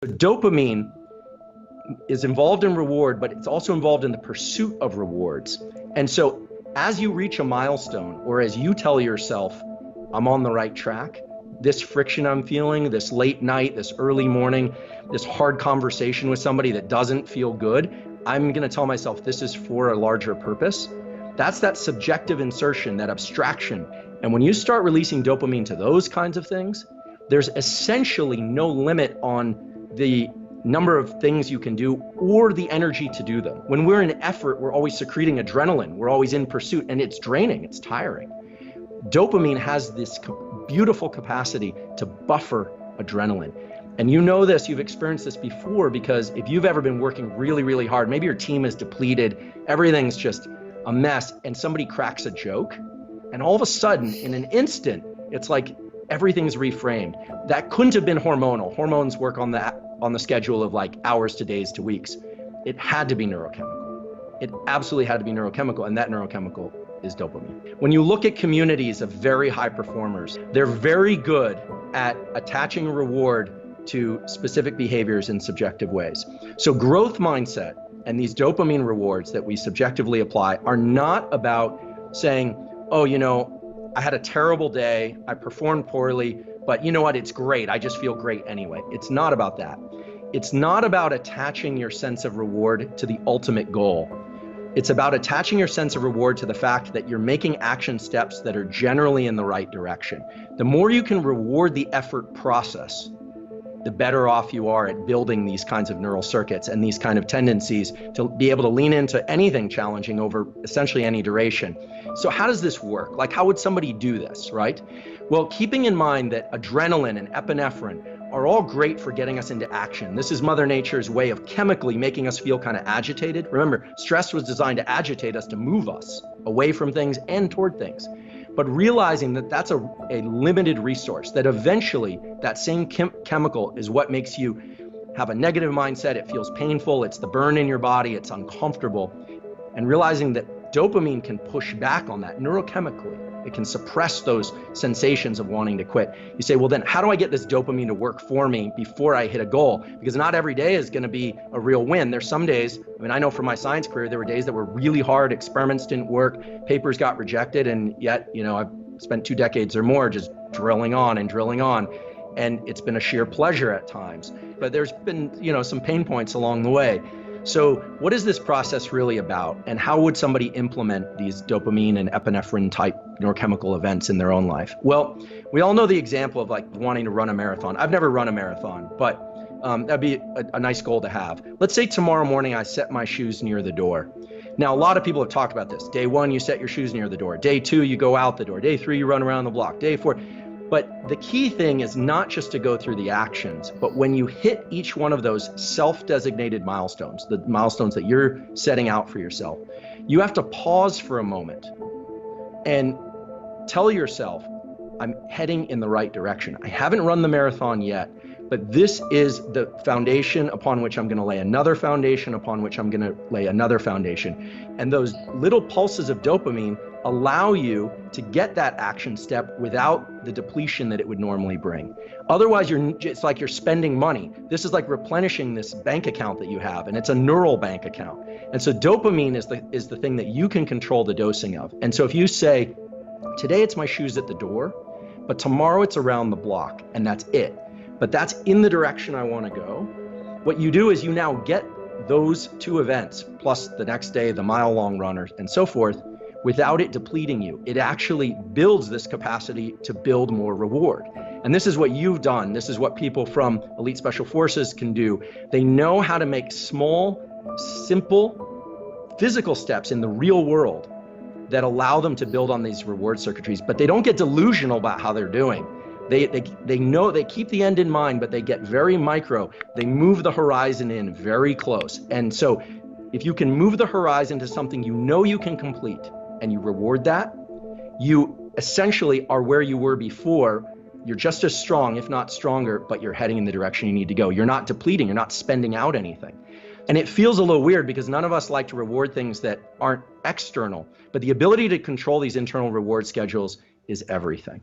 Dopamine is involved in reward, but it's also involved in the pursuit of rewards. And so as you reach a milestone, or as you tell yourself, I'm on the right track, this friction I'm feeling, this late night, this early morning, this hard conversation with somebody that doesn't feel good, I'm going to tell myself this is for a larger purpose. That's that subjective insertion, that abstraction. And when you start releasing dopamine to those kinds of things, there's essentially no limit on the number of things you can do or the energy to do them. When we're in effort, we're always secreting adrenaline. We're always in pursuit, and it's draining, it's tiring. Dopamine has this beautiful capacity to buffer adrenaline. And you know this, you've experienced this before, because if you've ever been working really, really hard, maybe your team is depleted, everything's just a mess, and somebody cracks a joke, and all of a sudden, in an instant, it's like everything's reframed. That couldn't have been hormonal. Hormones work on the schedule of like hours to days to weeks. It had to be neurochemical. It absolutely had to be neurochemical, and that neurochemical is dopamine. When you look at communities of very high performers, they're very good at attaching reward to specific behaviors in subjective ways. So growth mindset and these dopamine rewards that we subjectively apply are not about saying, oh, you know, I had a terrible day, I performed poorly, but you know what, it's great, I just feel great anyway. It's not about that. It's not about attaching your sense of reward to the ultimate goal. It's about attaching your sense of reward to the fact that you're making action steps that are generally in the right direction. The more you can reward the effort process, the better off you are at building these kinds of neural circuits and these kind of tendencies to be able to lean into anything challenging over essentially any duration. So how does this work? Like, how would somebody do this, right? Well, keeping in mind that adrenaline and epinephrine are all great for getting us into action. This is Mother Nature's way of chemically making us feel kind of agitated. Remember, stress was designed to agitate us, to move us away from things and toward things. But realizing that that's a limited resource, that eventually that same chemical is what makes you have a negative mindset. It feels painful, it's the burn in your body, it's uncomfortable. And realizing that dopamine can push back on that neurochemically. It can suppress those sensations of wanting to quit. You say, well, then how do I get this dopamine to work for me before I hit a goal? Because not every day is going to be a real win. There's some days, I mean, I know from my science career, there were days that were really hard, experiments didn't work, papers got rejected, and yet, you know, I've spent 2 decades or more just drilling on. And it's been a sheer pleasure at times. But there's been, you know, some pain points along the way. So what is this process really about, and how would somebody implement these dopamine and epinephrine type neurochemical events in their own life? Well, we all know the example of like wanting to run a marathon. I've never run a marathon, but that'd be a nice goal to have. Let's say tomorrow morning I set my shoes near the door. Now, a lot of people have talked about this. Day 1, you set your shoes near the door. Day 2, you go out the door. Day 3, you run around the block. Day 4. But the key thing is not just to go through the actions, but when you hit each one of those self-designated milestones, the milestones that you're setting out for yourself, you have to pause for a moment and tell yourself, I'm heading in the right direction. I haven't run the marathon yet, but this is the foundation upon which I'm going to lay another foundation, upon which I'm going to lay another foundation. And those little pulses of dopamine allow you to get that action step without the depletion that it would normally bring. Otherwise, it's like you're spending money. This is like replenishing this bank account that you have, and it's a neural bank account. And so dopamine is the thing that you can control the dosing of. And so if you say, today it's my shoes at the door, but tomorrow it's around the block, and that's it. But that's in the direction I want to go. What you do is you now get those 2 events, plus the next day, the mile-long runner, and so forth, without it depleting you. It actually builds this capacity to build more reward. And this is what you've done. This is what people from elite special forces can do. They know how to make small, simple, physical steps in the real world that allow them to build on these reward circuitries, but they don't get delusional about how they're doing. They know, they keep the end in mind, but they get very micro. They move the horizon in very close. And so if you can move the horizon to something you know you can complete, and you reward that, you essentially are where you were before. You're just as strong, if not stronger, but you're heading in the direction you need to go. You're not depleting, you're not spending out anything. And it feels a little weird because none of us like to reward things that aren't external, but the ability to control these internal reward schedules is everything.